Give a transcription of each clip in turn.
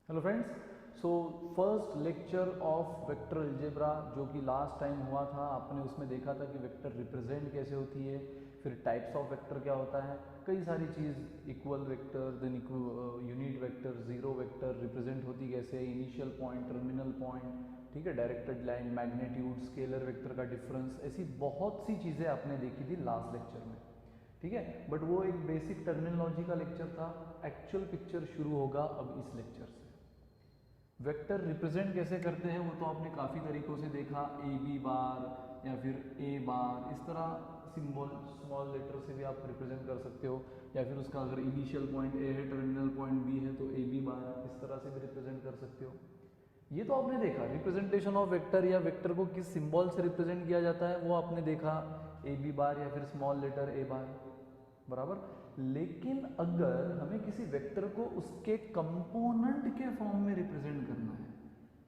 Hello friends, so first lecture of vector algebra जो कि last time हुआ था, आपने उसमें देखा था कि वेक्टर रिप्रेजेंट कैसे होती है, फिर टाइप्स ऑफ वेक्टर क्या होता है, कई सारी चीज़, equal vector, then unit vector, zero vector represent होती कैसे, इनिशियल पॉइंट, टर्मिनल पॉइंट, ठीक है, directed line, magnitude, scalar vector का डिफरेंस, ऐसी बहुत सी चीज़ें आपने देखी थी लास्ट लेक्चर में। ठीक है, बट वो एक बेसिक टर्मिनोलॉजी का लेक्चर था। एक्चुअल पिक्चर शुरू होगा अब इस लेक्चर से। वेक्टर रिप्रेजेंट कैसे करते हैं वो तो आपने काफ़ी तरीकों से देखा, ए बी बार या फिर ए बार, इस तरह सिंबल स्मॉल लेटर से भी आप रिप्रेजेंट कर सकते हो, या फिर उसका अगर इनिशियल पॉइंट ए है, टर्मिनल पॉइंट बी है, तो ए बी बार इस तरह से भी रिप्रेजेंट कर सकते हो। ये तो आपने देखा रिप्रेजेंटेशन ऑफ वेक्टर, या वेक्टर को किस सिंबल से रिप्रेजेंट किया जाता है वो आपने देखा, ए बी बार या फिर स्मॉल लेटर ए बार, बराबर। लेकिन अगर हमें किसी वेक्टर को उसके कंपोनेंट के फॉर्म में रिप्रेजेंट करना है,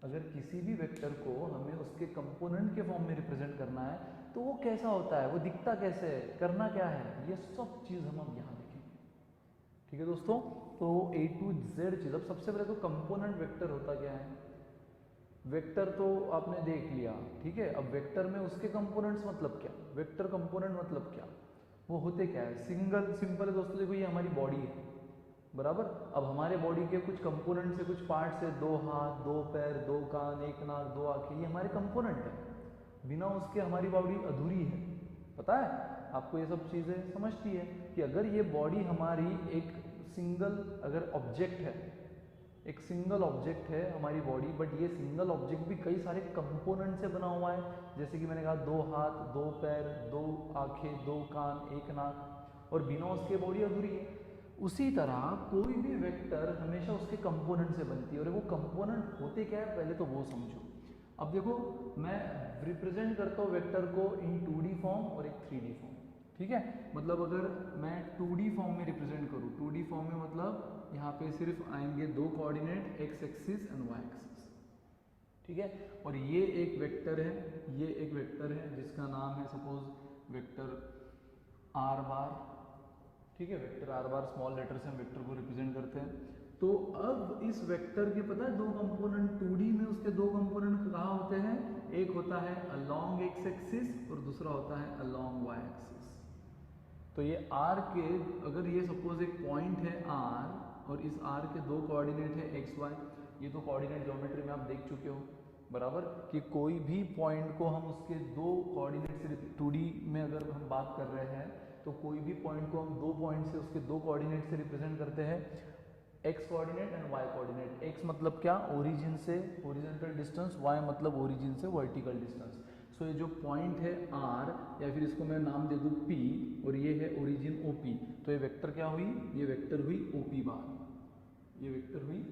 अगर किसी भी वेक्टर को हमें उसके कंपोनेंट के फॉर्म में रिप्रेजेंट करना है, तो वो कैसा होता है, वो दिखता कैसे है, करना क्या है, ये सब चीज़ हम अब यहाँ देखेंगे। ठीक है दोस्तों, तो ए टू जेड चीज़। अब सबसे पहले तो कंपोनेंट वेक्टर होता क्या है। वेक्टर तो आपने देख लिया, ठीक है। अब वेक्टर में उसके कंपोनेंट्स मतलब क्या, वेक्टर कंपोनेंट मतलब क्या, वो होते क्या है, सिंगल सिंपल है दोस्तों। देखो ये हमारी बॉडी है, बराबर। अब हमारे बॉडी के कुछ कंपोनेंट से, कुछ पार्ट से, दो हाथ, दो पैर, दो कान, एक नाक, दो आंखें, ये हमारे कंपोनेंट है। बिना उसके हमारी बॉडी अधूरी है। पता है आपको, ये सब चीज़ें समझती है कि अगर ये बॉडी हमारी एक सिंगल अगर ऑब्जेक्ट है, एक सिंगल ऑब्जेक्ट है हमारी बॉडी, बट ये सिंगल ऑब्जेक्ट भी कई सारे कंपोनेंट से बना हुआ है। जैसे कि मैंने कहा, दो हाथ, दो पैर, दो आंखें, दो कान, एक नाक, और बिना उसके बॉडी अधूरी है। उसी तरह कोई भी वेक्टर हमेशा उसके कंपोनेंट से बनती है, और वो कंपोनेंट होते क्या है पहले तो वो समझो। अब देखो, मैं रिप्रेजेंट करता हूँ वेक्टर को इन 2D फॉर्म और एक 3D फॉर्म। ठीक है, मतलब अगर मैं 2D फॉर्म में रिप्रेजेंट करूँ, 2D फॉर्म में मतलब यहाँ पे सिर्फ आएंगे दो coordinate, x axis and y axis. ठीक है, और ये एक वेक्टर है, ये एक वेक्टर है जिसका नाम है सपोज वेक्टर आर बार। ठीक है, vector r bar small letter से हम वेक्टर को रिप्रेजेंट करते हैं। तो अब इस वेक्टर के पता है दो कंपोनेंट, 2D में उसके दो कंपोनेंट कहाँ होते हैं, एक होता है अलोंग एक्स एक्सिस और दूसरा होता है अलोंग वाई एक्सिस। तो ये आर के, अगर ये सपोज एक पॉइंट है आर, और इस आर के दो कोऑर्डिनेट है एक्स वाई, ये तो कोऑर्डिनेट ज्योमेट्री में आप देख चुके हो, बराबर, कि कोई भी पॉइंट को हम उसके दो कोऑर्डिनेट से, 2D में अगर हम बात कर रहे हैं तो कोई भी पॉइंट को हम दो पॉइंट से, उसके दो कोऑर्डिनेट से रिप्रेजेंट करते हैं, x coordinate and y coordinate. X मतलब क्या, ओरिजिन से हॉरिजॉन्टल डिस्टेंस, वाई मतलब ओरिजिन से वर्टिकल डिस्टेंस। सो ये जो पॉइंट है आर, या फिर इसको मैं नाम दे दूँ पी, और ये है ओरिजिन ओ पी, तो ये वेक्टर क्या हुई, ये वेक्टर हुई ओ पी बार, ये वेक्टर हुई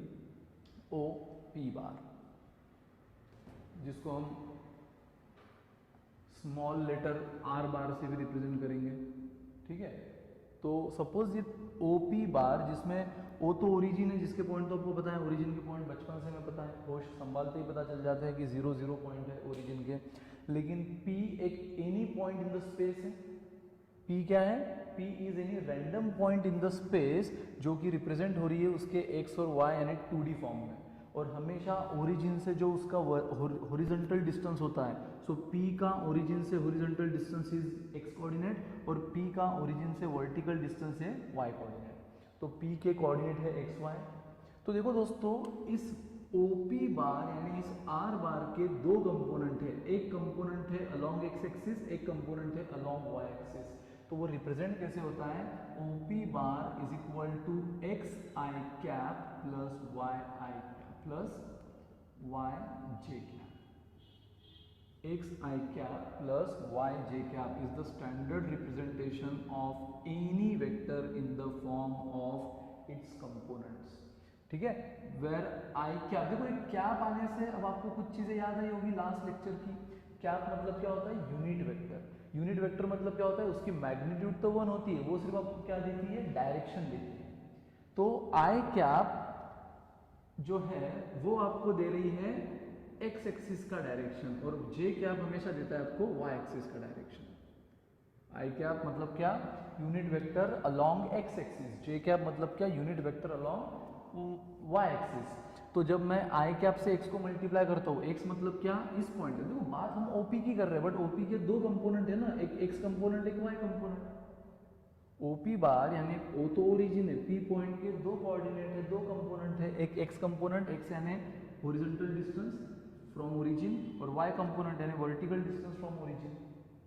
ओ पी बार, जिसको हम स्मॉल लेटर आर बार से भी रिप्रेजेंट करेंगे। ठीक है, तो सपोज ये ओ पी बार, जिसमें ओ तो ओरिजिन है, जिसके पॉइंट तो आपको पता है, ओरिजिन के पॉइंट बचपन से हमें पता है, होश संभालते ही पता चल जाता है कि 0 0 पॉइंट है ओरिजिन के। लेकिन पी एक any point in the space है। पी क्या है, P is any random point in the space जो कि रिप्रेजेंट हो रही है उसके एक्स और वाई यानी 2D फॉर्म में, और हमेशा ओरिजिन से जो उसका हॉरिजॉन्टल डिस्टेंस होता है, सो पी का ओरिजिन से horizontal distance is x coordinate, और पी का ओरिजिन से वर्टिकल डिस्टेंस है वाई कोऑर्डिनेट। तो पी के कोऑर्डिनेट है एक्स वाई। तो देखो दोस्तों, इस OP बार यानी इस आर बार के दो कंपोनेंट है, एक कंपोनेंट है अलोंग एक्स एक्सिस, एक कंपोनेंट है अलोंग वाई एक्सिस। तो वो रिप्रेजेंट कैसे होता है, OP bar is equal to x i cap plus y i cap plus y j cap. X i cap plus y j cap is the standard representation of any vector in the form of its components. ठीक है, where I cap, देखो एक cap आने से अब आपको कुछ चीजें याद आई होगी लास्ट लेक्चर की। कैप मतलब क्या होता है, यूनिट वेक्टर। यूनिट वेक्टर मतलब क्या होता है, उसकी मैग्नीट्यूड तो 1 होती है, वो सिर्फ आपको क्या देती है, डायरेक्शन देती है। तो आई कैप जो है वो आपको दे रही है एक्स एक्सिस का डायरेक्शन, और जे कैप हमेशा देता है आपको वाई एक्सिस का डायरेक्शन। आई कैप मतलब क्या, unit vector along x axis, j cap मतलब क्या, unit vector along y axis. तो जब मैं आई कैप से एक्स को मल्टीप्लाई करता हूँ, एक्स मतलब क्या, इस पॉइंट, देखो बात हम ओपी की कर रहे हैं, बट ओपी के दो कंपोनेंट है ना, एक एक्स कंपोनेंट एक वाई कंपोनेंट। ओपी बार यानी ओ तो ओरिजिन है, पी पॉइंट के दो कोऑर्डिनेट है, दो कंपोनेंट है, एक एक्स कंपोनेंट एक्स यानी हॉरिजॉन्टल डिस्टेंस फ्रॉम ओरिजिन, और वाई कंपोनेंट यानी वर्टिकल डिस्टेंस फ्रॉम ओरिजिन।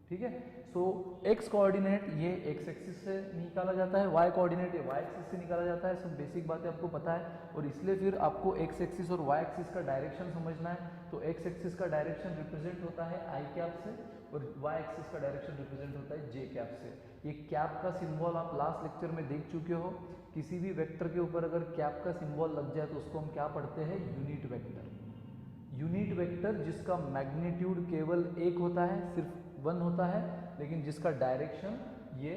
ठीक है, सो एक्स कोऑर्डिनेट ये एक्स एक्सिस से निकाला जाता है, वाई कोऑर्डिनेट ये वाई एक्सिस से निकाला जाता है। सब बेसिक बातें आपको पता है, और इसलिए फिर आपको एक्स एक्सिस और वाई एक्सिस का डायरेक्शन समझना है। तो एक्स एक्सिस का डायरेक्शन रिप्रेजेंट होता है आई कैप से, और वाई एक्सिस का डायरेक्शन रिप्रेजेंट होता है जे कैप से। ये कैप का सिंबल आप लास्ट लेक्चर में देख चुके हो। किसी भी वेक्टर के ऊपर अगर कैप का सिंबल लग जाए तो उसको हम क्या पढ़ते हैं, यूनिट वेक्टर। यूनिट वेक्टर जिसका मैग्नीट्यूड केवल एक होता है, सिर्फ 1 होता है, लेकिन जिसका डायरेक्शन ये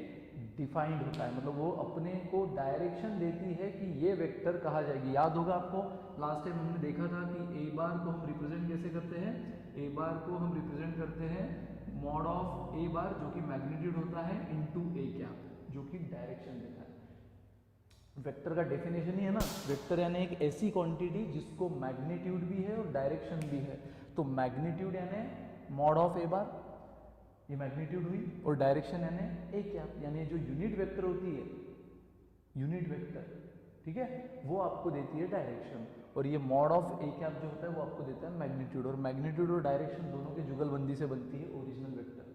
डिफाइंड होता है, मतलब वो अपने को डायरेक्शन देती है कि ये वेक्टर कहाँ जाएगी। याद होगा आपको लास्ट टाइम हमने देखा था कि ए बार को हम रिप्रेजेंट कैसे करते हैं, ए बार को हम रिप्रेजेंट करते हैं मॉड ऑफ ए बार जो कि मैग्नीट्यूड होता है इनटू ए कैप, जो कि डायरेक्शन देता है। वेक्टर का डेफिनेशन ही है ना, वेक्टर यानी एक ऐसी क्वांटिटी जिसको मैग्नीट्यूड भी है और डायरेक्शन भी है। तो मैग्नीट्यूड यानी मॉड ऑफ ए बार, ये मैग्नीट्यूड हुई, और डायरेक्शन यानी ए कैप, यानी जो यूनिट वेक्टर होती है, यूनिट वेक्टर, ठीक है, वो आपको देती है डायरेक्शन, और ये मॉड ऑफ ए कैप जो होता है वो आपको देता है मैग्नीट्यूड, और मैग्नीट्यूड और डायरेक्शन दोनों की जुगलबंदी से बनती है ओरिजिनल वेक्टर।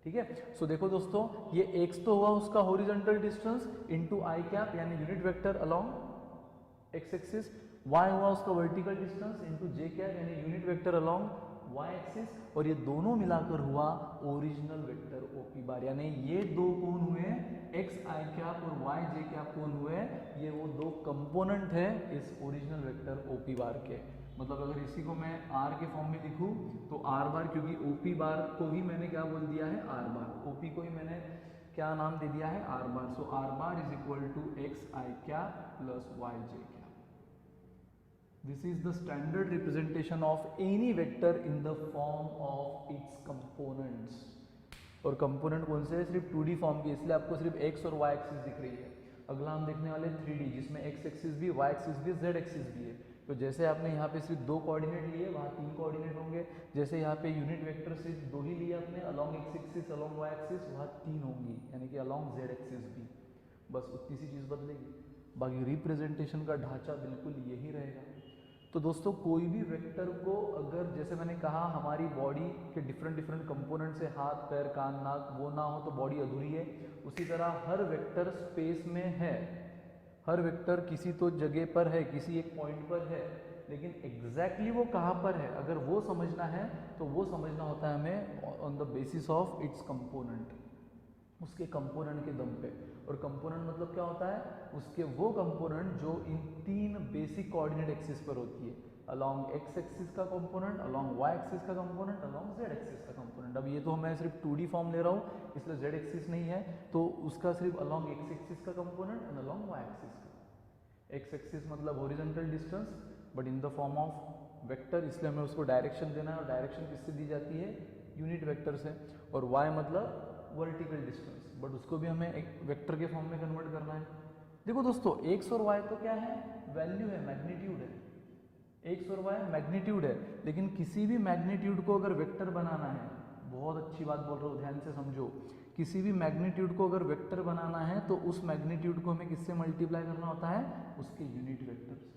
ठीक है, सो देखो दोस्तों, ये एक्स तो हुआ उसका horizontal distance into i cap यानी unit vector along x axis, y हुआ उसका vertical distance into j cap यानी unit vector along y axis, और ये दोनों मिलाकर हुआ ओरिजिनल वेक्टर ओपी बार। यानी ये दो कौन हुए, एक्स आई कैप और वाई जे कैप कौन हुए, ये वो दो कंपोनेंट है इस ओरिजिनल वेक्टर ओपी बार के। मतलब अगर इसी को मैं आर के फॉर्म में लिखूं तो आर बार, क्योंकि ओपी बार को ही मैंने क्या बोल दिया है, आर बार, ओपी को ही मैंने क्या नाम दे दिया है, r bar. So r bar is equal to x i cap plus y j cap. This is the standard representation of any vector in the form of its components. और component कौन से है, सिर्फ 2D फॉर्म की, इसलिए आपको सिर्फ x और y एक्सिस दिख रही है। अगला हम देखने वाले 3D, जिसमें x एक्सिस भी, y एक्सिस भी, z एक्सिस भी है। तो जैसे आपने यहाँ पे सिर्फ 2 कोऑर्डिनेट लिए, वहाँ 3 कोऑर्डिनेट होंगे। जैसे यहाँ पे यूनिट वेक्टर सिर्फ 2 ही लिए आपने, along x axis along y axis, वहाँ 3 होंगी, यानी कि अलोंग z एक्सिस भी। बस उतनी सी चीज़ बदलेगी, बाकी रिप्रेजेंटेशन का ढांचा बिल्कुल यही रहेगा। तो दोस्तों कोई भी वेक्टर को अगर, जैसे मैंने कहा, हमारी बॉडी के डिफरेंट कंपोनेंट्स है, हाथ पैर कान नाक, वो ना हो तो बॉडी अधूरी है। उसी तरह हर वेक्टर स्पेस में है, हर वेक्टर किसी तो जगह पर है, किसी एक पॉइंट पर है, लेकिन एग्जैक्टली वो कहाँ पर है, अगर वो समझना है तो वो समझना होता है हमें on the basis of its component, उसके कंपोनेंट के दम पे। और कंपोनेंट मतलब क्या होता है, उसके वो कंपोनेंट जो इन 3 बेसिक कोऑर्डिनेट एक्सिस पर होती है, अलोंग एक्स एक्सिस का कंपोनेंट, अलोंग वाई एक्सिस का कंपोनेंट, अलोंग जेड एक्सिस का कंपोनेंट। अब ये तो मैं सिर्फ 2D फॉर्म ले रहा हूँ, इसलिए जेड एक्सिस नहीं है, तो उसका सिर्फ अलोंग एक्स एक्सिस का component and along y axis का। एक्स एक्सिस मतलब horizontal distance, but in the form of vector, इसलिए हमें उसको डायरेक्शन देना है, और डायरेक्शन किससे दी जाती है, यूनिट वेक्टर से। और वाई मतलब वर्टिकल डिस्टेंस, बट उसको भी हमें एक वेक्टर के फॉर्म में कन्वर्ट करना है। देखो दोस्तों, एक्स और वाई तो क्या है, वैल्यू है, मैग्नीट्यूड है। एक्स और वाई मैग्नीट्यूड है, लेकिन किसी भी मैग्नीट्यूड को अगर वेक्टर बनाना है, बहुत अच्छी बात बोल रहा हूँ, ध्यान से समझो, किसी भी मैग्नीट्यूड को अगर वेक्टर बनाना है तो उस मैग्नीट्यूड को हमें किससे मल्टीप्लाई करना होता है, उसके यूनिट वेक्टर से।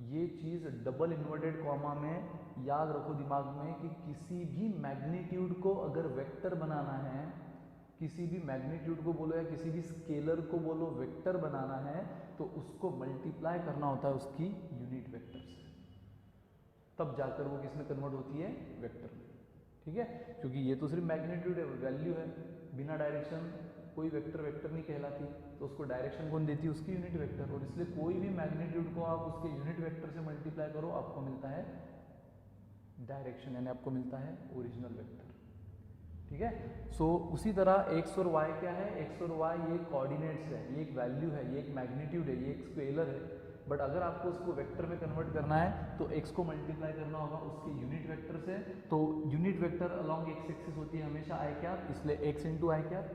ये चीज़ डबल इन्वर्टेड कॉमा में याद रखो दिमाग में, कि किसी भी मैग्नीट्यूड को अगर वेक्टर बनाना है, किसी भी मैग्नीट्यूड को बोलो या किसी भी स्केलर को बोलो वेक्टर बनाना है, तो उसको मल्टीप्लाई करना होता है उसकी यूनिट वेक्टर से, तब जाकर वो किस में कन्वर्ट होती है, वेक्टर में। ठीक है, क्योंकि ये तो सिर्फ मैग्नीट्यूड है, वैल्यू है, बिना डायरेक्शन कोई वेक्टर वेक्टर नहीं कहलाती, तो उसको डायरेक्शन कौन देती है, उसकी यूनिट वेक्टर। और इसलिए कोई भी मैग्नीट्यूड को आप उसके यूनिट वेक्टर से मल्टीप्लाई करो, आपको मिलता है डायरेक्शन, यानी आपको मिलता है ओरिजिनल वेक्टर। ठीक है, सो उसी तरह एक्स और वाई क्या है, एक्स और वाई ये कोऑर्डिनेट्स है, ये एक वैल्यू है, ये एक मैग्नीट्यूड है, ये एक स्केलर है। बट अगर आपको उसको वेक्टर में कन्वर्ट करना है तो एक्स को मल्टीप्लाई करना होगा उसके यूनिट वेक्टर से। तो unit vector along x axis होती है हमेशा आई कैप, इसलिए एक्स इंटू आई कैप।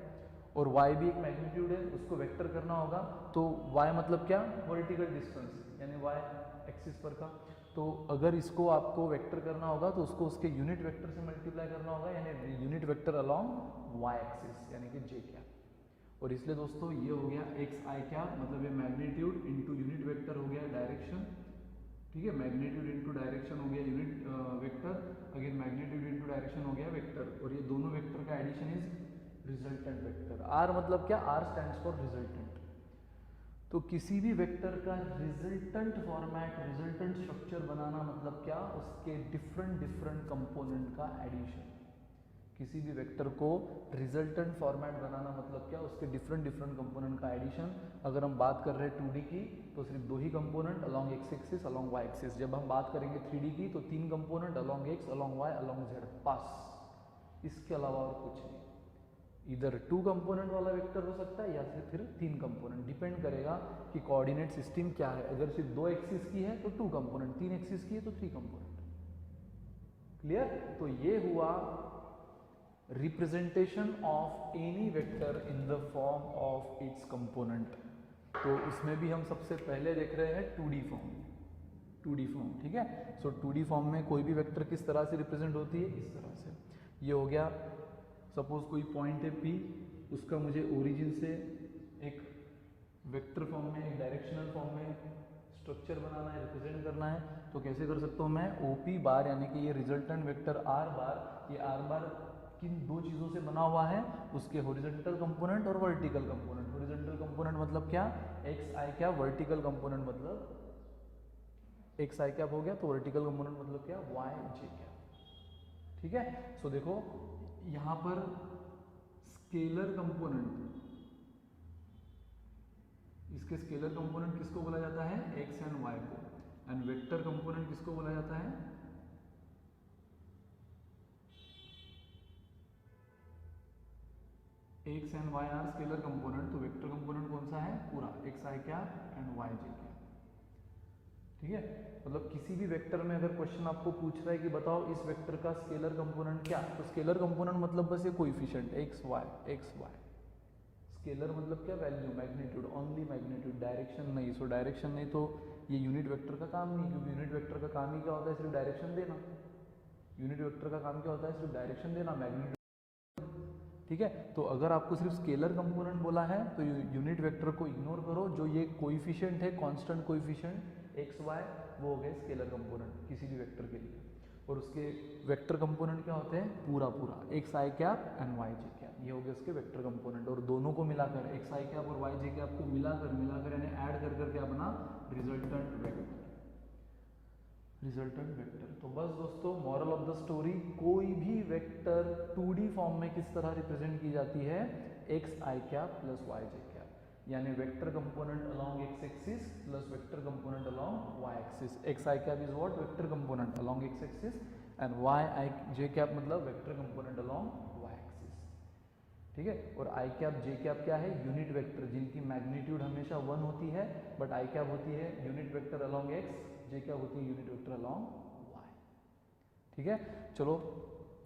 और y भी एक मैग्नीट्यूड है, उसको वेक्टर करना होगा, तो y मतलब क्या, वर्टिकल डिस्टेंस, यानी y एक्सिस पर का। तो अगर इसको आपको वेक्टर करना होगा तो उसको उसके यूनिट वेक्टर से मल्टीप्लाई करना होगा, यानी unit vector along y axis यानी कि जे कैप। और इसलिए दोस्तों ये हो गया एक्स आई कैप, मतलब ये मैग्नीट्यूड इनटू यूनिट वेक्टर हो गया डायरेक्शन, ठीक है, मैग्नीट्यूड इनटू डायरेक्शन हो गया unit vector, again magnitude into direction हो गया वेक्टर, और ये दोनों वेक्टर का addition is resultant vector. R मतलब क्या, आर स्टैंड्स फॉर रिजल्टेंट। तो किसी भी वेक्टर का रिजल्टेंट फॉर्मेट, रिजल्टेंट स्ट्रक्चर बनाना मतलब क्या, उसके डिफरेंट डिफरेंट कंपोनेंट का एडिशन। किसी भी वेक्टर को रिजल्टेंट फॉर्मेट बनाना मतलब क्या, उसके डिफरेंट डिफरेंट कंपोनेंट का एडिशन। अगर हम बात कर रहे हैं 2D की तो सिर्फ दो ही component along x axis along y axis. जब हम बात करेंगे 3D की तो तीन component along x along y along z, पास, इसके अलावा और कुछ नहीं। इधर 2 कंपोनेंट वाला वेक्टर हो सकता है या फिर 3 कंपोनेंट, डिपेंड करेगा कि कोऑर्डिनेट सिस्टम क्या है। अगर सिर्फ 2 एक्सिस की है तो 2 कंपोनेंट, 3 एक्सिस की है तो 3 कंपोनेंट। क्लियर? तो ये हुआ representation of any vector in the form of it's component. तो उसमें भी हम सबसे पहले देख रहे हैं 2D फॉर्म, 2D फॉर्म, ठीक है। सो 2D फॉर्म में कोई भी वेक्टर किस तरह से रिप्रेजेंट होती है, इस तरह से। ये हो गया, सपोज कोई पॉइंट है P, उसका मुझे ओरिजिन से एक वेक्टर फॉर्म में, एक डायरेक्शनल फॉर्म में स्ट्रक्चर बनाना है, रिप्रेजेंट करना है। तो कैसे कर सकता हूँ मैं, OP बार यानी कि ये रिजल्टेंट वेक्टर R बार, ये R बार किन दो चीज़ों से बना हुआ है, उसके हॉरिजॉन्टल कंपोनेंट और वर्टिकल कंपोनेंट। हॉरिजॉन्टल कंपोनेंट मतलब क्या, एक्स आई क्या, वर्टिकल कंपोनेंट मतलब एक्स आई कैप हो गया, तो वर्टिकल कंपोनेंट मतलब क्या, वाई जे कैप, ठीक है। सो देखो यहाँ पर स्केलर कंपोनेंट, इसके स्केलर कंपोनेंट किसको बोला जाता है, एक्स एंड वाई को, एंड वेक्टर कंपोनेंट किसको बोला जाता है, x and y are scalar component. तो वेक्टर कंपोनेंट कौन सा है, पूरा x i cap and y j cap, ठीक है। मतलब किसी भी वेक्टर में अगर क्वेश्चन आपको पूछ रहा है कि बताओ इस वेक्टर का स्केलर कंपोनेंट क्या, तो स्केलर कंपोनेंट मतलब बस ये coefficient x y x y. Scalar मतलब क्या, value, magnitude, only magnitude, direction नहीं। सो डायरेक्शन नहीं तो ये यूनिट वेक्टर का काम नहीं, क्योंकि यूनिट वेक्टर का काम ही क्या होता है, सिर्फ डायरेक्शन देना। यूनिट वेक्टर का काम क्या होता है, सिर्फ डायरेक्शन देना, मैग्नीट्यूड, ठीक है। तो अगर आपको सिर्फ स्केलर कंपोनेंट बोला है तो यूनिट वेक्टर को इग्नोर करो, जो ये कोएफिशिएंट है, कांस्टेंट कोएफिशिएंट एक्स वाई, वो हो गए स्केलर कंपोनेंट किसी भी वेक्टर के लिए। और उसके वेक्टर कंपोनेंट क्या होते हैं, पूरा पूरा x i cap and y j cap, ये हो गए उसके वेक्टर कंपोनेंट। और दोनों को मिलाकर, एक्स आई कैप और वाई जे कैप को मिलाकर यानी ऐड कर क्या बना, रिजल्टेंट वेक्टर, रिजल्टेंट वेक्टर। तो बस दोस्तों, मॉरल ऑफ द स्टोरी, कोई भी वेक्टर 2D फॉर्म में किस तरह रिप्रेजेंट की जाती है, x i cap plus y j cap, यानी vector component along x axis plus vector component along y axis. X i cap is what, vector component along x axis, and y i j cap मतलब vector component along y axis, ठीक है। और आई cap j cap क्या है, unit vector जिनकी magnitude हमेशा 1 होती है, बट आई कैप होती है यूनिट वेक्टर अलोंग एक्स, जे कैप होती है यूनिट वेक्टर अलोंग वाई, ठीक है। चलो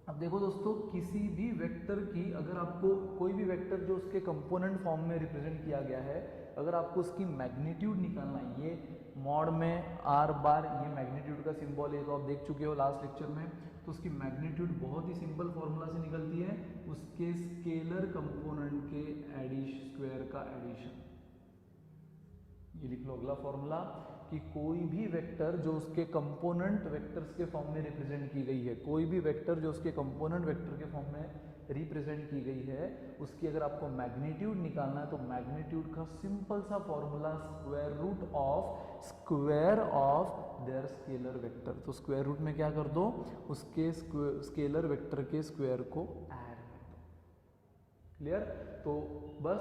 अब देखो दोस्तों, किसी भी वेक्टर की अगर आपको कोई भी वेक्टर जो उसके कंपोनेंट फॉर्म में रिप्रेजेंट किया गया है, अगर आपको उसकी मैग्नीट्यूड निकालना है, ये मॉड में आर बार ये मैग्नीट्यूड का सिंबल है, तो आप देख चुके हो लास्ट लेक्चर में। तो उसकी मैग्नीट्यूड बहुत ही सिंपल फॉर्मूला से निकलती है, उसके स्केलर कंपोनेंट के स्क्वायर का एडिशन। ये लिख लो अगला फॉर्मूला, कि कोई भी वेक्टर जो उसके कंपोनेंट वेक्टर्स के फॉर्म में रिप्रेजेंट की गई है, कोई भी वेक्टर जो उसके कंपोनेंट वेक्टर के फॉर्म में रिप्रेजेंट की गई है, उसकी अगर आपको मैग्नीट्यूड निकालना है तो मैग्नीट्यूड का सिंपल सा formula square of their scalar vector. तो स्क्वायर रूट में क्या कर दो, उसके स्केलर वेक्टर के स्क्वायर को ऐड कर दो। क्लियर? तो बस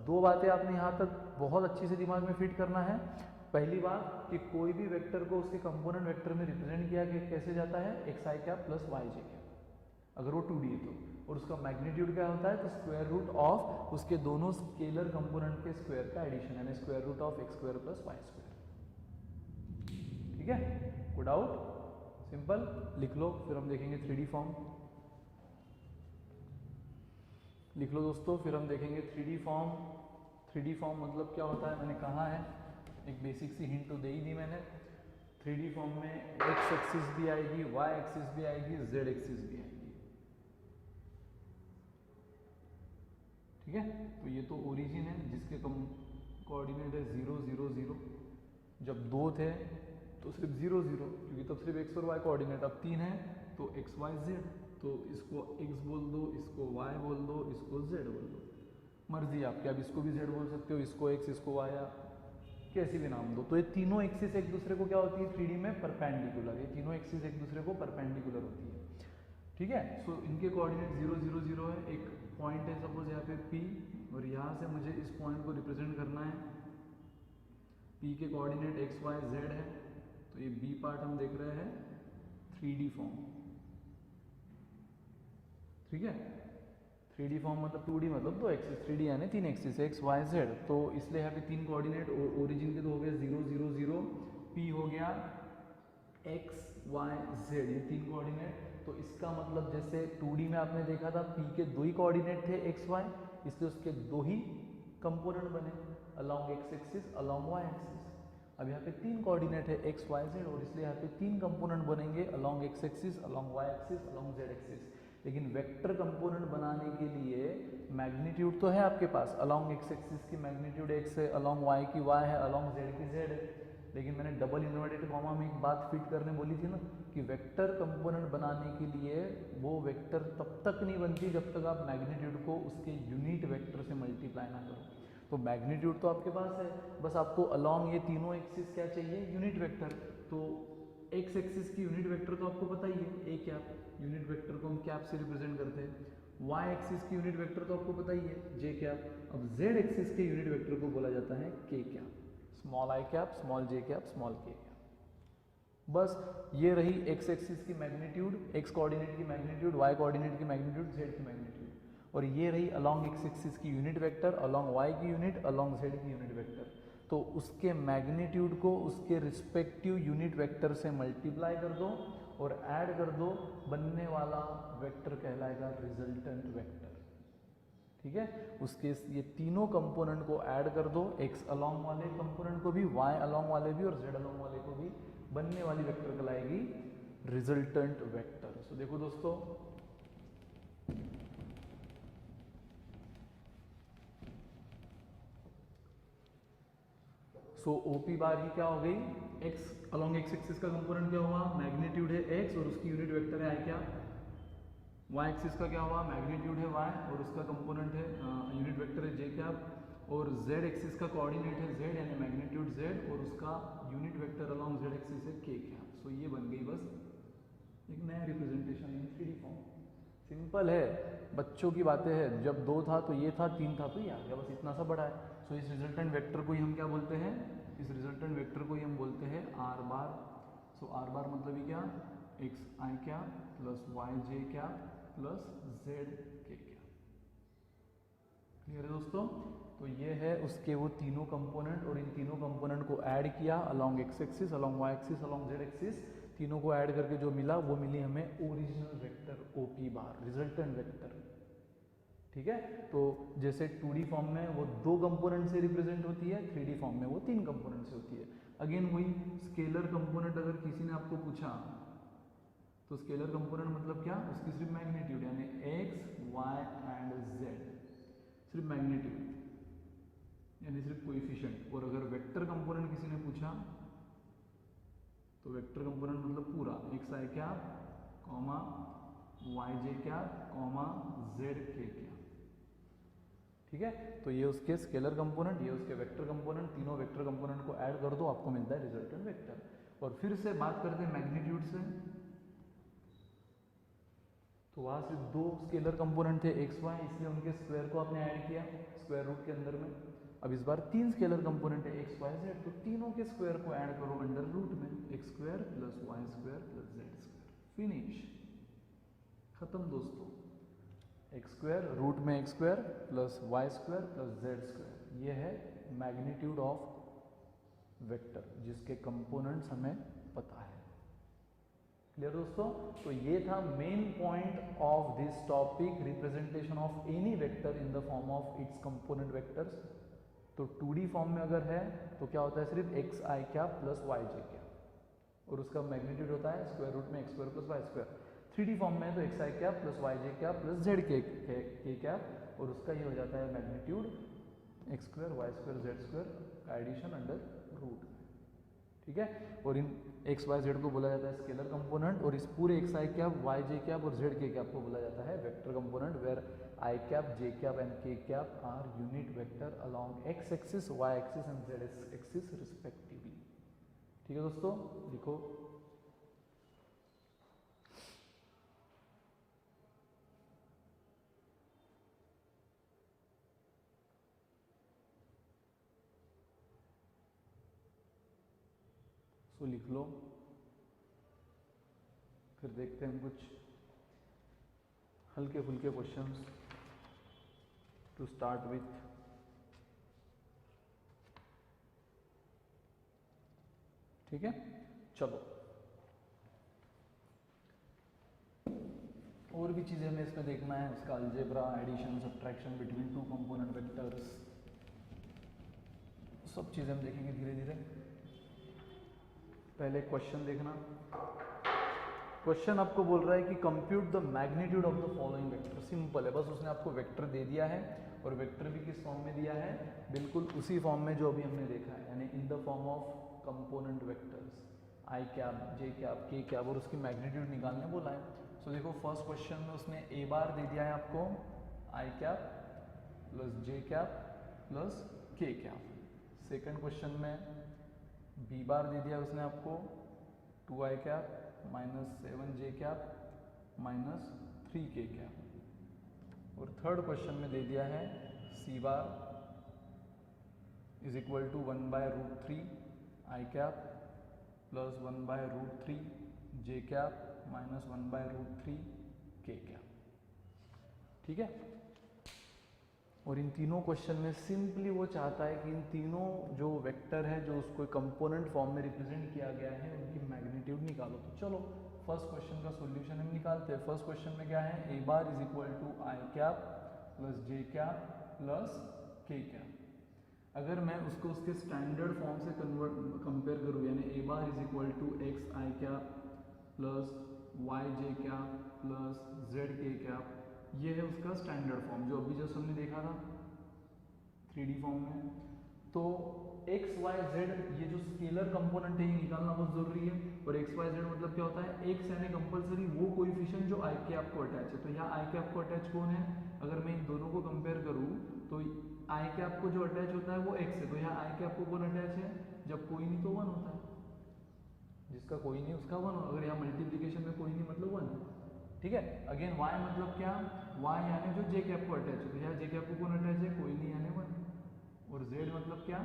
दो बातें आपने यहाँ तक बहुत अच्छी से दिमाग में फिट करना है। पहली बात कि कोई भी वेक्टर को उसके कंपोनेंट वेक्टर में रिप्रेजेंट किया कैसे जाता है, x i cap plus y j cap, अगर वो 2D है तो, और उसका मैग्नीट्यूड क्या होता है, तो स्क्वायर रूट ऑफ उसके दोनों स्केलर कंपोनेंट के स्क्वायर का एडिशन, यानी square root of x square plus y square, ठीक है। कोई डाउट? सिंपल, लिख लो, फिर हम देखेंगे 3D फॉर्म। लिख लो दोस्तों, फिर हम देखेंगे 3D फॉर्म। 3D फॉर्म मतलब क्या होता है, मैंने कहा है, एक बेसिक सी हिंट तो दे ही दी मैंने। 3D फॉर्म में एक्स एक्सिस भी आएगी, वाई एक्सिस भी आएगी, जेड एक्सिस भी आएगी। ठीक है, तो ये तो ओरिजिन है जिसके कोऑर्डिनेट है 0 0 0। जब 2 थे तो सिर्फ 0 0, क्योंकि तब सिर्फ एक्स और वाई कोऑर्डिनेट, अब 3 है तो एक्स वाई जेड, तो इसको x बोल दो, इसको y बोल दो, इसको z बोल दो, मर्जी आपकी। आप इसको भी z बोल सकते हो, इसको x, इसको y, या कैसी भी नाम दो। तो ये तीनों एक्सिस एक दूसरे को क्या होती है 3D में परपेंडिकुलर, ये तीनों एक्सिस एक दूसरे को परपेंडिकुलर होती है। ठीक है, सो इनके कोऑर्डिनेट 0 0 0 है। एक पॉइंट है सपोज यहाँ पे P, और यहाँ से मुझे इस पॉइंट को रिप्रेजेंट करना है। P के कोऑर्डिनेट x y z है, तो ये B पार्ट हम देख रहे हैं 3D फॉर्म। ठीक है, 3D फॉर्म मतलब 2D मतलब 2 एक्सिस, 3D यानी 3 एक्सिस x y z। तो इसलिए यहाँ पे 3 कोऑर्डिनेट, ओरिजिन के तो हो गए 0 0 0, P हो गया x y z, ये 3 कोऑर्डिनेट। तो इसका मतलब जैसे 2D में आपने देखा था P के 2 ही कोऑर्डिनेट थे x y, इसलिए उसके 2 ही कंपोनेंट बने, along x axis, along y axis. अब यहाँ पे 3 कोऑर्डिनेट है x y z, और इसलिए यहाँ पे 3 कंपोनेंट बनेंगे, along x axis, along y axis, along z axis. लेकिन वेक्टर कंपोनेंट बनाने के लिए मैग्नीट्यूड तो है आपके पास, अलोंग x एक्सिस की मैग्नीट्यूड x है, अलोंग y की y है, अलोंग z की z है। लेकिन मैंने डबल इन्वर्टेड कॉमा में एक बात फिट करने बोली थी ना, कि वेक्टर कंपोनेंट बनाने के लिए वो वेक्टर तब तक नहीं बनती जब तक आप मैग्नीट्यूड को उसके यूनिट वेक्टर से मल्टीप्लाई ना करो। तो मैग्नीट्यूड तो आपके पास है, बस आपको अलोंग ये तीनों एक्सिस क्या चाहिए, यूनिट वेक्टर। तो एक्स एक्सिस की यूनिट वेक्टर तो आपको पता ही है, ए कैप, यूनिट वेक्टर को हम कैप से रिप्रेजेंट करते हैं। वाई एक्सिस की यूनिट वेक्टर तो आपको पता ही है, जे कैप। अब जेड एक्सिस के यूनिट वेक्टर को बोला जाता है के cap, small I cap, small J cap, small के कैप। बस ये रही एक्स एक्सिस की मैग्नीट्यूड, एक्स कोऑर्डिनेट की मैग्नीट्यूड, वाई कोऑर्डिनेट की मैग्नीट्यूड, जेड की मैग्नीट्यूड। और ये रही अलोंग एक्स एक्सिस की यूनिट वेक्टर, अलोंग वाई की यूनिट, अलोंग जेड की यूनिट वेक्टर। तो उसके मैग्नीट्यूड को उसके रिस्पेक्टिव यूनिट वेक्टर से मल्टीप्लाई कर दो और ऐड कर दो, बनने वाला वेक्टर कहलाएगा रिजल्टेंट वेक्टर। ठीक है, उसके ये तीनों कंपोनेंट को ऐड कर दो, एक्स अलोंग वाले कंपोनेंट को भी, वाई अलोंग वाले भी, और जेड अलोंग वाले को भी, बनने वाली वेक्टर कहलाएगी रिजल्टेंट वेक्टर। सो देखो दोस्तों, सो ओपी बार ही क्या हो गई, एक्स अलोंग एक्स एक्सिस का कंपोनेंट क्या हुआ, मैग्नीट्यूड है एक्स और उसकी यूनिट वेक्टर है आई क्या, वाई एक्सिस का क्या हुआ, मैग्नीट्यूड है वाई और उसका कंपोनेंट है यूनिट वेक्टर है जे क्या, और जेड एक्सिस का कोऑर्डिनेट है जेड यानी मैग्नीट्यूड जेड और उसका unit vector along z axis है के क्या। सो ये बन गई बस एक नया representation in 3D form. Simple है, बच्चों की बातें हैं, जब 2 था तो ये था, 3 था तो ये आ गया, बस इतना सा बड़ा है। सो इस रिजल्टेंट वेक्टर को ही हम क्या बोलते हैं, इस रिजल्टेंट वेक्टर को ही हम बोलते हैं आर बार। सो आर बार मतलब ही क्या, एक्स आई क्या प्लस वाई जे क्या प्लस जेड के क्या। क्लियर है दोस्तों? तो ये है उसके वो तीनों कंपोनेंट, और इन तीनों कंपोनेंट को ऐड किया along x axis, along y axis, along z axis, तीनों को ऐड करके जो मिला वो मिली हमें original vector OP bar, resultant vector. ठीक है, तो जैसे 2D फॉर्म में वो 2 कंपोनेंट से रिप्रेजेंट होती है, 3D फॉर्म में वो 3 कंपोनेंट से होती है। अगेन वही स्केलर कंपोनेंट अगर किसी ने आपको पूछा तो स्केलर कंपोनेंट मतलब क्या, उसकी सिर्फ मैग्नीट्यूड यानी एक्स वाई एंड जेड, सिर्फ मैग्नीट्यूड यानी सिर्फ कोएफिशिएंट। और अगर वेक्टर कंपोनेंट किसी ने पूछा तो वेक्टर कंपोनेंट मतलब पूरा, एक्स आई क्या कॉमा वाई जे क्या कॉमा जेड के क्या। ठीक है, तो ये उसके स्केलर कंपोनेंट, ये उसके वेक्टर कंपोनेंट, तीनों वेक्टर कंपोनेंट को ऐड कर दो, आपको मिलता है रिजल्टेंट वेक्टर। और फिर से बात करते हैं मैग्नीट्यूड से, तो वहाँ सिर्फ 2 स्केलर कंपोनेंट थे एक्स वाई, इसलिए उनके स्क्वायर को आपने ऐड किया स्क्वायर रूट के अंदर में। अब इस बार 3 स्केलर कंपोनेंट है एक्स वाई जेड, तो तीनों के स्क्वायर को ऐड करो अंडर रूट में, x square plus y square plus z square, finish, खत्म दोस्तों। एक्स स्क्वायर रूट में x square plus y square plus z square, ये है मैग्नीट्यूड ऑफ वेक्टर जिसके कंपोनेंट्स हमें पता है। क्लियर दोस्तों? तो ये था main point of this topic, representation of any vector in the form of it's component vectors. तो 2D फॉर्म में अगर है तो क्या होता है, सिर्फ एक्स आई क्या प्लस वाई जे क्या, और उसका मैग्नीट्यूड होता है स्क्वायर रूट में x square plus y square. 3D form में है तो x i cap plus y j cap plus z k cap, और उसका ये हो जाता है magnitude x square y square z square का एडिशन अंडर रूट। ठीक है, और इन एक्स वाई जेड को बोला जाता है स्केलर कंपोनेंट, और इस पूरे x i cap y j cap और जेड के कैप को बोला जाता है vector component, where i cap j cap and k cap are unit vector along x axis y axis and z axis respectively. ठीक है दोस्तों, लिखो। सो लिख लो, फिर देखते हैं कुछ हल्के फुल्के क्वेश्चंस टू स्टार्ट विथ। ठीक है, चलो और भी चीजें हमें इसमें देखना है, इसका algebra, addition, subtraction between two component vectors, सब चीजें हम देखेंगे धीरे धीरे। पहले क्वेश्चन देखना। क्वेश्चन आपको बोल रहा है कि compute the magnitude of the following vector. Simple है, बस उसने आपको वेक्टर दे दिया है, और वेक्टर भी किस फॉर्म में दिया है, बिल्कुल उसी फॉर्म में जो अभी हमने देखा है, यानी इन the form of component vectors I cap j cap k cap, और उसकी मैग्नीट्यूड निकालने बोला है। सो देखो फर्स्ट क्वेश्चन में उसने ए बार दे दिया है आपको i cap plus j cap plus k cap. Second question में बी बार दे दिया उसने आपको 2i cap minus 7j cap minus 3k cap, और थर्ड क्वेश्चन में दे दिया है c bar is equal to 1/√3 i cap plus 1/√3 j cap minus 1/√3 k cap. ठीक है, और इन तीनों क्वेश्चन में सिंपली वो चाहता है कि इन तीनों जो वेक्टर है जो उसको कंपोनेंट फॉर्म में रिप्रेजेंट किया गया है उनकी मैग्नीट्यूड निकालो। तो चलो फर्स्ट क्वेश्चन का सॉल्यूशन हम निकालते हैं। फर्स्ट क्वेश्चन में क्या है, a bar is equal to i cap plus j cap plus k cap. अगर मैं उसको उसके स्टैंडर्ड फॉर्म से कंपेयर करूँ, यानी a bar is equal to x i cap plus y j cap plus z k cap, ये है उसका स्टैंडर्ड फॉर्म जो अभी जस्ट हमने देखा था 3D फॉर्म में। तो एक्स वाई जेड ये जो स्केलर कंपोनेंट है ये निकालना बहुत जरूरी है, और एक्स वाई जेड मतलब क्या होता है, एक्स यानी कंपलसरी वो कोएफिशिएंट जो आई के आपको अटैच है। तो यहाँ आई के आपको अटैच कौन है, अगर मैं इन दोनों को कंपेयर करूँ तो आई के आपको जो अटैच होता है वो एक्स है, तो यहाँ आई के आपको कौन अटैच है, जब कोई नहीं तो 1 होता है, जिसका कोई नहीं उसका 1। अगर यहाँ मल्टीप्लीकेशन में कोई नहीं मतलब 1 है। ठीक है, अगेन y मतलब क्या, y यानी जो जे कैप को अटैच है, तो यहाँ जे कैप को कौन अटैच है, कोई नहीं यानी 1। और z मतलब क्या,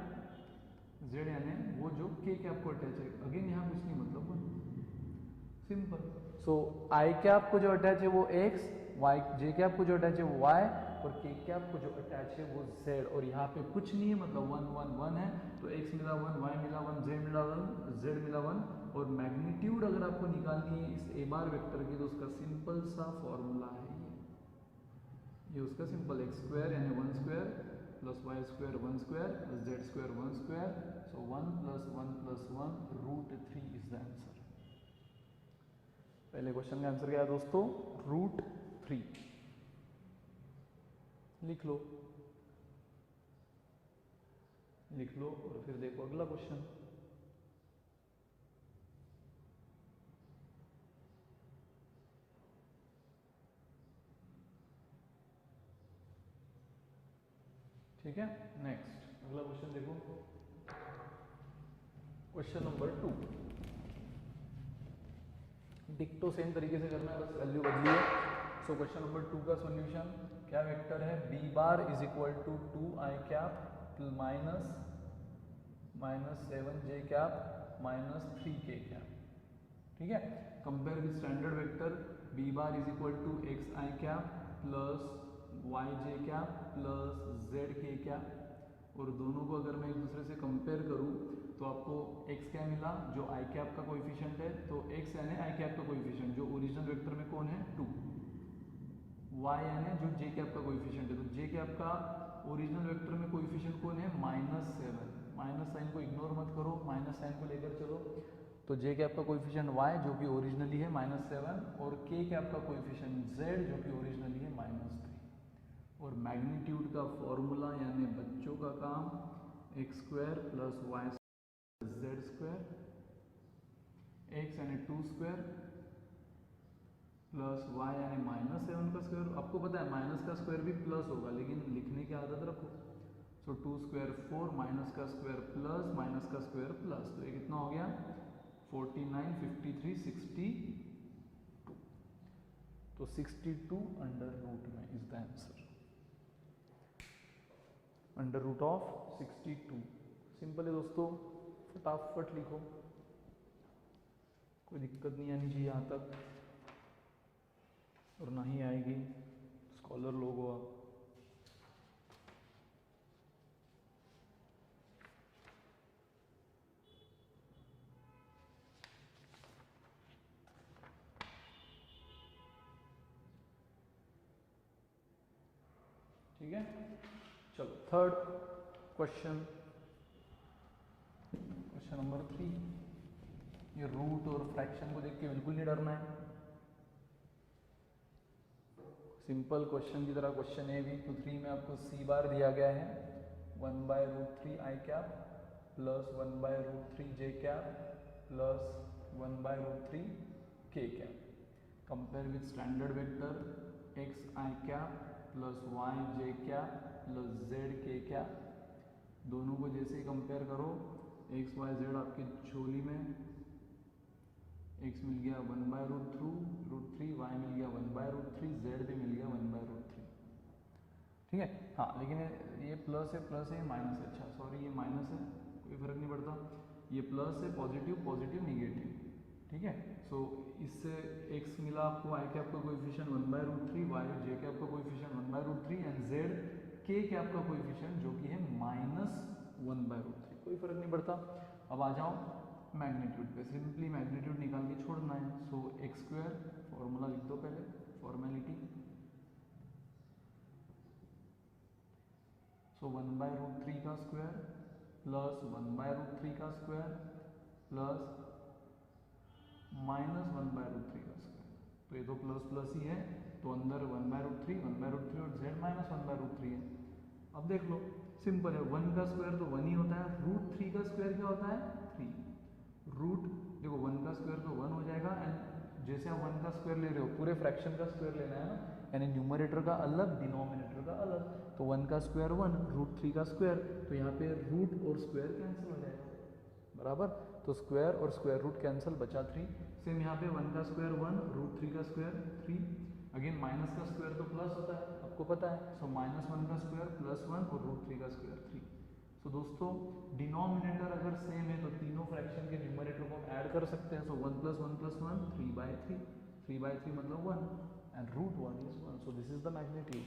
z यानी वो जो के कैप को अटैच है, अगेन यहाँ कुछ नहीं मतलब 1। सिंपल। सो आई कैप को जो अटैच है वो x, y जे कैप को जो अटैच है वो y, और के कैप को जो अटैच है वो z, और यहाँ पे कुछ नहीं है मतलब 1 1 1 है, तो x मिला 1, y मिला 1, z मिला 1, z मिला 1। और मैग्नीट्यूड अगर आपको निकालनी है इस ए बार वेक्टर की तो उसका सिंपल सा फॉर्मूला है ये उसका सिंपल एक्स स्क्वायर यानी 1 square plus y square 1 square plus z square 1 square, so 1 + 1 + 1 √3 is the answer. पहले क्वेश्चन का आंसर क्या है दोस्तों, √3। लिख लो और फिर देखो अगला क्वेश्चन। ठीक है, नेक्स्ट अगला क्वेश्चन देखो, क्वेश्चन नंबर 2। डिक्टो सेम तरीके से करना है, बस वैल्यू बदली है। सो क्वेश्चन नंबर 2 का सॉल्यूशन क्या, वेक्टर है b bar is equal to 2i cap minus 7j cap minus 3k cap. ठीक है, compare with standard vector b bar is equal to x i cap plus y j cap plus z k cap, और दोनों को अगर मैं एक दूसरे से कंपेयर करूं तो आपको x क्या मिला, जो आई कैप का कोएफिशिएंट है, तो x यानी आई कैप का कोएफिशिएंट जो ओरिजिनल वेक्टर में कौन है 2, y यानी जो जे कैप का कोएफिशिएंट है, तो जे कैप का ओरिजिनल वेक्टर में कोएफिशिएंट कौन है -7। माइनस साइन को इग्नोर मत करो, माइनस साइन को लेकर चलो, तो जे कैप का कोएफिशिएंट y जो कि ओरिजिनली है -7 और के कैप का कोएफिशिएंट z जो कि ओरिजिनली है -3। और मैग्नीट्यूड का फॉर्मूला यानी बच्चों का काम x² + y² z², x यानी 2² प्लस y यानी -7 का स्क्वायर। आपको पता है माइनस का स्क्वायर भी प्लस होगा, लेकिन लिखने की आदत रखो। सो 2² 4, माइनस का स्क्वायर प्लस, माइनस का स्क्वायर प्लस, तो ये कितना हो गया 49, 53, 62। तो 62 अंडर रूट में is the answer, under root of 62। Simple है दोस्तों, फटाफट लिखो, कोई दिक्कत नहीं आनी चाहिए यहाँ तक, और ना ही आएगी, स्कॉलर लोग हो आप। ठीक है, चलो थर्ड क्वेश्चन, क्वेश्चन नंबर 3। ये रूट और फ्रैक्शन को देख के बिल्कुल नहीं डरना है, सिंपल क्वेश्चन की तरह क्वेश्चन है भी। तो 3 में आपको सी बार दिया गया है 1/√3 i cap plus 1/√3 j cap plus 1/√3 k cap. Compare with standard vector x i cap plus y j cap plus z k cap. दोनों को जैसे ही कंपेयर करो, x y z आपकी झोली में, x मिल गया 1/√3, y मिल गया 1/√3, z भी मिल गया 1/√3। ठीक है, हाँ लेकिन ये प्लस है माइनस है, अच्छा सॉरी ये माइनस है, कोई फर्क नहीं पड़ता, ये प्लस है, पॉजिटिव पॉजिटिव निगेटिव। ठीक है, सो इससे x मिला आपको i कैप का कोएफिशिएंट 1/√3, y j कैप का coefficient 1/√3 and z k cap का कोएफिशिएंट जो कि है -1/√3, कोई फर्क नहीं पड़ता। अब आ जाओ मैग्नीट्यूड पे, सिंपली मैग्नीट्यूड निकाल के छोड़ना है। सो x², फॉर्मूला लिख दो पहले, फॉर्मेलिटी। सो 1/√3 का स्क्वायर प्लस 1/√3 का स्क्वायर प्लस -1/√3 का स्क्वायर, तो ये तो प्लस प्लस ही है, तो अंदर 1/√3 और z -1/√3 है। अब देख लो सिंपल है, 1 का स्क्वायर तो 1 ही होता है, √3 का स्क्वायर क्या होता है 3। रूट देखो 1 का स्क्वायर तो 1 हो जाएगा, एंड जैसे आप 1 का स्क्वायर ले रहे हो पूरे फ्रैक्शन का स्क्वायर लेना है ना, यानी न्यूमरेटर का अलग डिनोमिनेटर का अलग, तो 1 का स्क्वायर 1, √3 का स्क्वायर, तो यहाँ पे रूट और स्क्वायर कैंसिल हो जाएगा बराबर, तो स्क्वायर और स्क्वायर रूट कैंसिल, बचा 3। सेम यहाँ पे 1 का स्क्वायर 1, √3 का स्क्वायर 3, अगेन माइनस का स्क्वायर तो प्लस होता है आपको पता है, सो -1 का स्क्वायर +1 और √3 का स्क्वायर 3। सो दोस्तों डिनोमिनेटर अगर सेम है तो तीनों फ्रैक्शन के न्यूमरेटर को ऐड कर सकते हैं। सो 1 + 1 + 1 3/3, 3/3 मतलब 1 and √1 is 1। So this is the magnitude.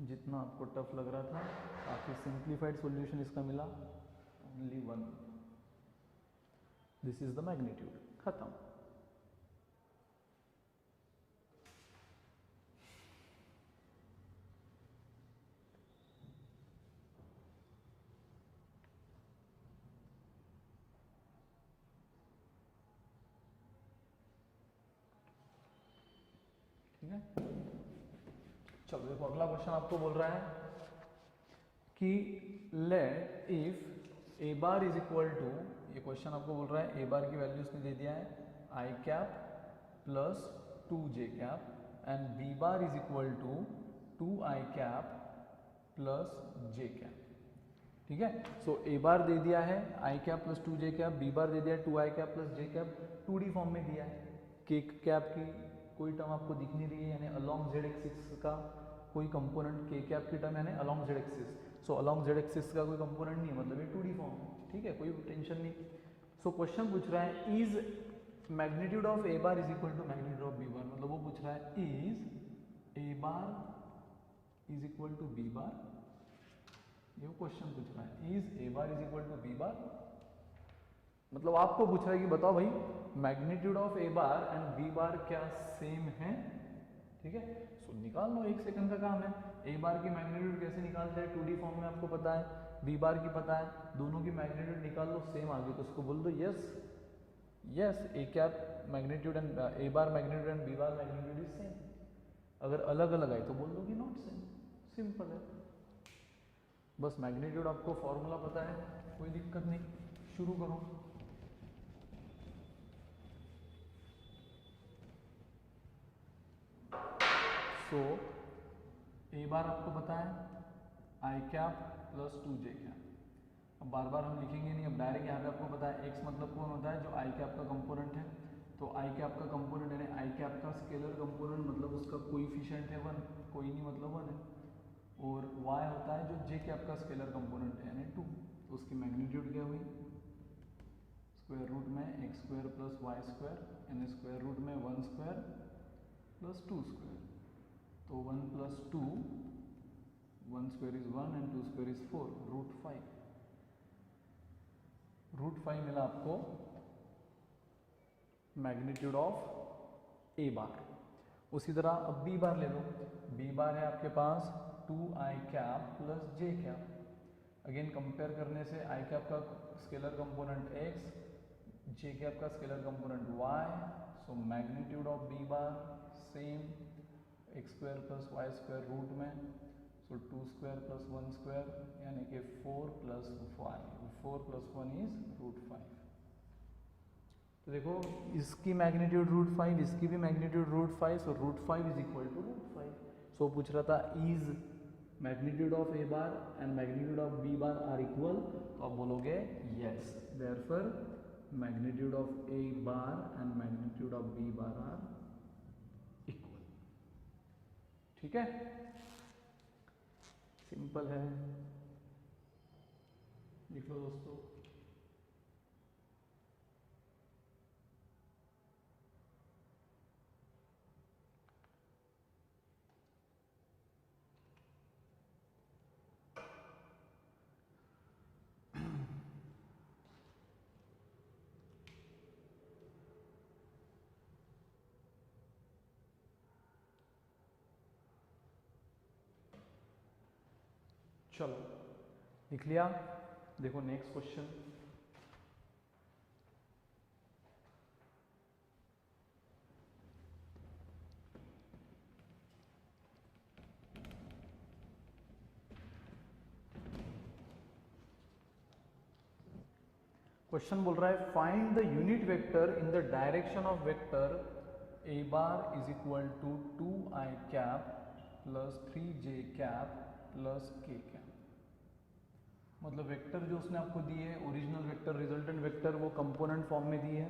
जितना आपको टफ लग रहा था, काफ़ी सिंप्लीफाइड सॉल्यूशन इसका मिला, only 1। This is the magnitude, खत्म। ठीक है, चलो देखो अगला क्वेश्चन आपको बोल रहा है कि let if a bar is equal to, ये क्वेश्चन आपको बोल रहा है ए बार की वैल्यू उसने दे दिया है i cap plus 2j cap and b bar is equal to 2i cap plus j cap. ठीक है, सो ए बार दे दिया है i cap plus 2j cap, b bar दे दिया है 2i cap plus j cap, 2d form में दिया है। के कैप की कोई टर्म आपको दिख नहीं रही है, यानी अलोंग z एक्सिस का कोई कंपोनेंट, के कैप की टर्म यानी along z axis, so along z axis का कोई कंपोनेंट नहीं है, मतलब ये 2d फॉर्म है। ठीक है, कोई टेंशन नहीं। सो क्वेश्चन पूछ रहा है is magnitude of a bar is equal to magnitude of b bar, मतलब वो पूछ रहा है is a bar is equal to b bar, ये क्वेश्चन पूछ रहा है is a bar is equal to b bar, मतलब आपको पूछ रहा है कि बताओ भाई magnitude of a bar and b bar क्या सेम है। ठीक है, सो निकाल लो, 1 सेकंड का काम है। ए बार की मैग्नीट्यूड कैसे निकालते हैं 2d फॉर्म में आपको पता है, बी बार की पता है, दोनों की मैग्नीट्यूड निकाल लो, सेम आ गई तो उसको बोल दो yes yes a cap magnitude and a bar magnitude and b bar magnitude is same. अगर अलग अलग आई तो बोल दो कि नॉट सेम, सिंपल है। बस मैग्नीट्यूड आपको फॉर्मूला पता है, कोई दिक्कत नहीं, शुरू करो। सो ए बार आपको पता है i cap plus 2j cap. अब बार बार हम लिखेंगे नहीं, अब डायरेक्ट यहाँ पे आपको पता है एक्स मतलब कौन होता है, जो आई कैप का कंपोनेंट है। तो आई कैप का कंपोनेंट यानी आई कैप का स्केलर कंपोनेंट मतलब उसका कोएफिशिएंट है 1, कोई नहीं मतलब 1 है। और y होता है जो जे कैप का स्केलर कंपोनेंट है यानी 2, तो उसकी मैग्नीट्यूड क्या हुई, स्क्वायर रूट में x square plus y square यानी स्क्वायर रूट में 1 स्क्वायर प्लस 2 स्क्वायर। तो 1 plus 2, 1 square is 1 and 2 square is 4, root 5। Root 5 मिला आपको मैग्नीट्यूड ऑफ ए बार। उसी तरह अब बी बार ले लो। बी बार है आपके पास 2i cap plus j cap. Again compare करने से आई कैप का scalar component x, j cap का scalar component y, so magnitude of b bar same x square plus y square root में, so 2 square plus 1 square यानी कि 4 plus 5, 4 plus 1 is root 5। तो देखो इसकी मैग्नीट्यूड रूट 5, इसकी भी magnitude root 5, so root 5 is equal to root 5। So पूछ रहा था is magnitude of a bar and magnitude of b bar are equal, तो आप बोलोगे yes, therefore magnitude of a bar and magnitude of b bar are equal. ठीक है, simple है, लिख लो दोस्तों। चलो लिख लिया। देखो नेक्स्ट क्वेश्चन, क्वेश्चन बोल रहा है find the unit vector in the direction of vector a bar is equal to 2i cap plus 3j cap plus k cap. मतलब वेक्टर जो उसने आपको दी है ओरिजिनल वेक्टर, रिजल्टेंट वेक्टर, वो कंपोनेंट फॉर्म में दी है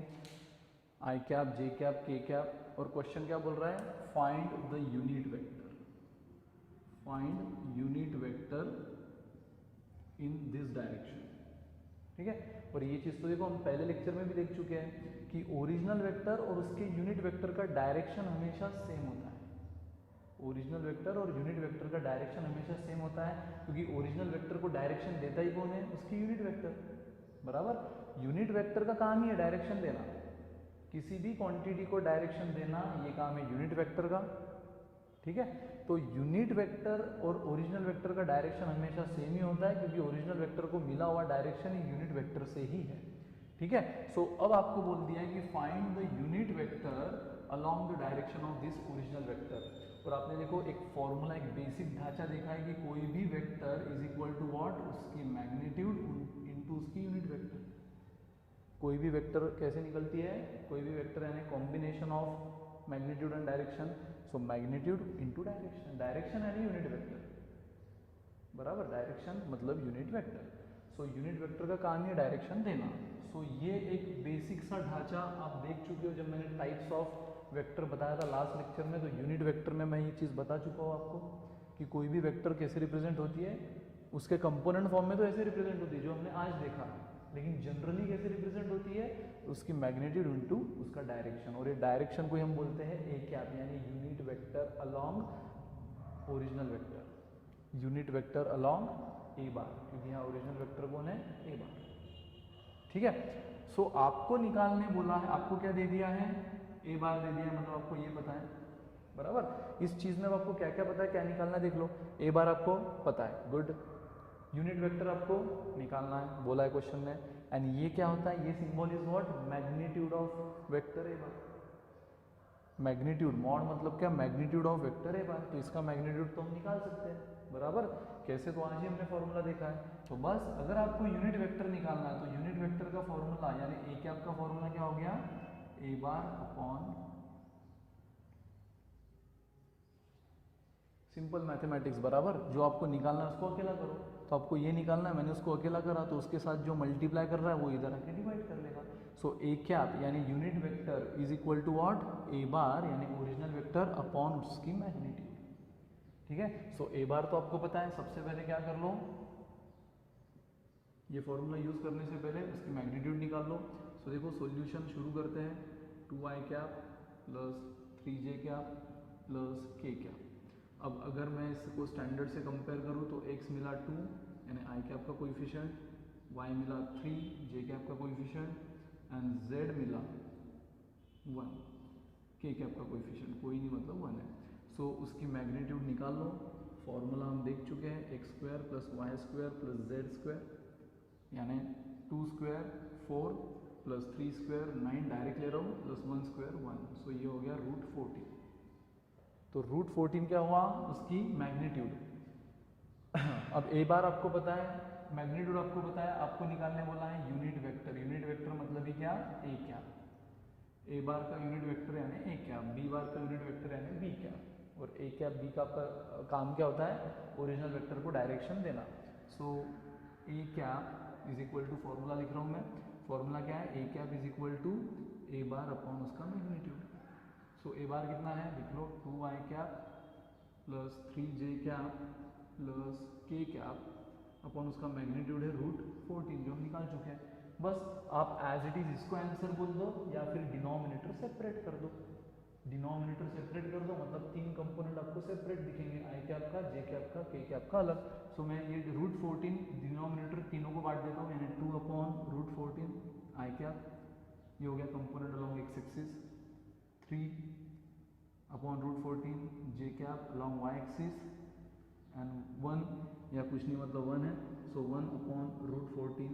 i cap, j cap, k cap. और क्वेश्चन क्या बोल रहा है, find the unit vector, find unit vector in this direction. ठीक है, और ये चीज़ तो देखो हम पहले लेक्चर में भी देख चुके हैं कि ओरिजिनल वेक्टर और उसके यूनिट वेक्टर का डायरेक्शन हमेशा सेम होता है। ओरिजिनल वेक्टर और यूनिट वेक्टर का डायरेक्शन हमेशा सेम होता है, क्योंकि ओरिजिनल वेक्टर को डायरेक्शन देता ही कौन है, उसकी यूनिट वेक्टर, बराबर। यूनिट वेक्टर का काम ही है डायरेक्शन देना, किसी भी क्वांटिटी को डायरेक्शन देना, ये काम है यूनिट वेक्टर का। ठीक है, तो यूनिट वेक्टर और ओरिजिनल वेक्टर का डायरेक्शन हमेशा सेम ही होता है, क्योंकि ओरिजिनल वेक्टर को मिला हुआ डायरेक्शन ही यूनिट वेक्टर से ही है। ठीक है, सो अब आपको बोल दिया है कि find the unit vector along the direction of this original vector. और आपने देखो एक फॉर्मूला, एक बेसिक ढांचा देखा है कि कोई भी vector is equal to what, उसकी मैग्नीट्यूड इनटू उसकी यूनिट वेक्टर। कोई भी वेक्टर कैसे निकलती है, कोई भी वेक्टर यानी combination of magnitude and direction, so magnitude into direction, direction यानी यूनिट वेक्टर, बराबर। डायरेक्शन मतलब यूनिट वेक्टर, सो यूनिट वेक्टर का काम है डायरेक्शन देना। सो ये एक बेसिक सा ढांचा आप देख चुके हो जब मैंने टाइप्स ऑफ वेक्टर बताया था लास्ट लेक्चर में। तो यूनिट वेक्टर में मैं ये चीज़ बता चुका हूँ आपको कि कोई भी वेक्टर कैसे रिप्रेजेंट होती है, उसके कंपोनेंट फॉर्म में तो ऐसे रिप्रेजेंट होती है जो हमने आज देखा, लेकिन जनरली कैसे रिप्रेजेंट होती है, उसकी मैग्नीट्यूड इनटू उसका डायरेक्शन। और ये डायरेक्शन को हम बोलते हैं ए कैप, यानी unit vector along original vector, unit vector along a bar, क्योंकि यहाँ ओरिजिनल वेक्टर कौन है, ए बार। ठीक है, सो आपको निकालने बोला है, आपको क्या दे दिया है, ए बार दे दिया, मतलब आपको ये पता है, बराबर। इस चीज में आपको क्या क्या पता है, क्या निकालना है देख लो। ए बार आपको पता है, गुड। यूनिट वेक्टर आपको निकालना है, बोला है क्वेश्चन ने। एंड ये क्या होता है, ये symbol is what, magnitude of vector a bar. Magnitude, mod मतलब क्या, मैग्नीट्यूड ऑफ वेक्टर ए बार। तो इसका मैग्नीट्यूड तो हम निकाल सकते हैं, बराबर। कैसे, तो आज ही हमने फॉर्मूला देखा है। तो बस अगर आपको यूनिट वेक्टर निकालना है तो यूनिट वेक्टर का फॉर्मूला यानी ए कैप का फॉर्मूला क्या हो गया, ए बार अपॉन सिंपल मैथमेटिक्स, बराबर। जो आपको निकालना है उसको अकेला करो। तो आपको ये निकालना है, मैंने उसको अकेला करा, तो उसके साथ जो मल्टीप्लाई कर रहा है वो इधर आके डिवाइड कर लेगा। सो ए कैप यानी unit vector is equal to what, a bar यानी ओरिजिनल वेक्टर अपॉन उसकी मैग्नीट्यूड। ठीक है। सो ए बार तो आपको पता है, सबसे पहले क्या कर लो, ये फॉर्मूला यूज करने से पहले उसकी मैग्नीट्यूड निकाल लो। सो देखो सॉल्यूशन शुरू करते हैं, 2i cap plus 3j cap plus k cap. अब अगर मैं इसको स्टैंडर्ड से कंपेयर करूँ तो x मिला 2 यानी आई कैप का कोएफिशिएंट, y मिला 3 j कैप का कोएफिशिएंट एंड z मिला 1 k कैप का कोएफिशिएंट, कोई नहीं मतलब 1 है। सो उसकी मैग्नीट्यूड निकाल लो। फॉर्मूला हम देख चुके हैं, x square plus y square plus z square यानी 2 स्क्वायर 4 प्लस 3 स्क्वायर 9 डायरेक्ट ले रहा हूँ प्लस 1 स्क्वायर 1। सो ये हो गया रूट 14। तो रूट 14 क्या हुआ, उसकी मैग्नीट्यूड। अब ए बार आपको पता है, मैग्नीट्यूड आपको पता है, आपको निकालने बोला है यूनिट वेक्टर। यूनिट वेक्टर मतलब ही क्या, ए कैप। ए बार का यूनिट वेक्टर यानी ए कैप, बी बार का यूनिट वेक्टर यानी बी कैप। और ए कैप बी का आपका काम क्या होता है, ओरिजिनल वेक्टर को डायरेक्शन देना। So a cap is equal to, formula लिख रहा हूँ मैं, फॉर्मूला क्या है, a cap is equal to a bar upon उसका मैग्नीट्यूड। सो ए बार कितना है, लिख लो 2i cap plus 3j cap plus k cap upon उसका मैग्नीट्यूड है रूट 14 जो हम निकाल चुके हैं। बस आप एज इट इज इसको आंसर बोल दो या फिर डिनोमिनेटर सेपरेट कर दो। डिनोमिनेटर सेपरेट कर दो मतलब 3 कंपोनेंट आपको सेपरेट दिखेंगे, आई कैप का, जे कैप का, के कैप का अलग। सो मैं ये रूट 14 डिनोमिनेटर तीनों को बांट देता हूँ यानी 2 अपॉन रूट 14 आई कैप, ये हो गया component along x axis, 3 upon root 14 j cap along y axis and 1 या कुछ नहीं मतलब 1 है। सो 1 अपॉन रूट 14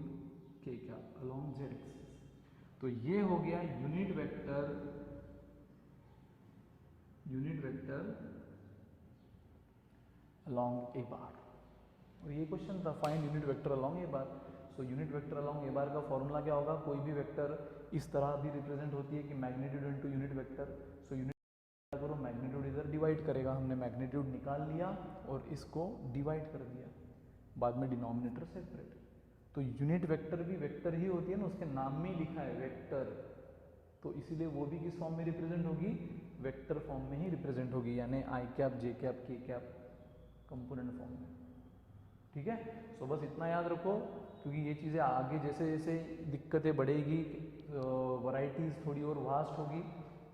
के कैप अलॉन्ग जेड एक्सिस। तो ये हो गया unit vector, unit vector along a bar. और ये क्वेश्चन था, find unit vector along a bar. So unit vector along a bar का फॉर्मूला क्या होगा, कोई भी वेक्टर इस तरह भी रिप्रेजेंट होती है कि magnitude into unit vector. So unit करो, मैग्नीट्यूड इधर डिवाइड करेगा, हमने मैग्नीट्यूड निकाल लिया और इसको डिवाइड कर दिया, बाद में डिनोमिनेटर सेपरेट। तो यूनिट वेक्टर भी वेक्टर ही होती है ना, उसके नाम में ही लिखा है वेक्टर, तो इसीलिए वो भी किस फॉर्म में रिप्रेजेंट होगी, वेक्टर फॉर्म में ही रिप्रेजेंट होगी यानी आई cap j cap k cap component form में। ठीक है। सो बस इतना याद रखो, क्योंकि ये चीज़ें आगे जैसे जैसे दिक्कतें बढ़ेगी, वैरायटीज़ थोड़ी और वास्ट होगी,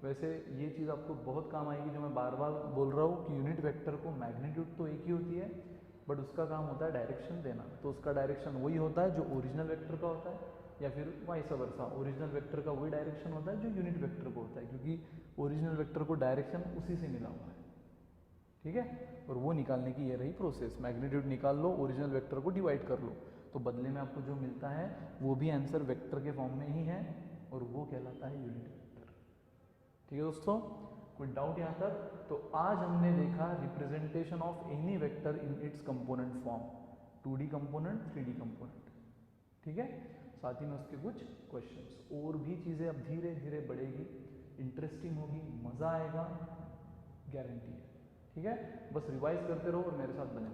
वैसे ये चीज़ आपको बहुत काम आएगी। जो मैं बार बार बोल रहा हूँ कि यूनिट वेक्टर को मैग्नीट्यूड तो एक ही होती है बट उसका काम होता है डायरेक्शन देना। तो उसका डायरेक्शन वही होता है जो ओरिजिनल वेक्टर का होता है, या फिर वाइस वर्सा, ओरिजिनल वेक्टर का वही डायरेक्शन होता है जो यूनिट वेक्टर को होता है, क्योंकि ओरिजिनल वेक्टर को डायरेक्शन उसी से मिला हुआ है। ठीक है। और वो निकालने की ये रही प्रोसेस, मैग्नीट्यूड निकाल लो, ओरिजिनल वेक्टर को डिवाइड कर लो, तो बदले में आपको जो मिलता है वो भी आंसर वेक्टर के फॉर्म में ही है और वो कहलाता है यूनिट वेक्टर। ठीक है दोस्तों, कोई डाउट यहाँ तक? तो आज हमने देखा representation of any vector in its component form, 2D component, 3D component. ठीक है। साथ ही में उसके कुछ क्वेश्चंस, और भी चीज़ें अब धीरे धीरे बढ़ेगी, इंटरेस्टिंग होगी, मज़ा आएगा, गारंटी है। ठीक है। बस रिवाइज करते रहो और मेरे साथ बने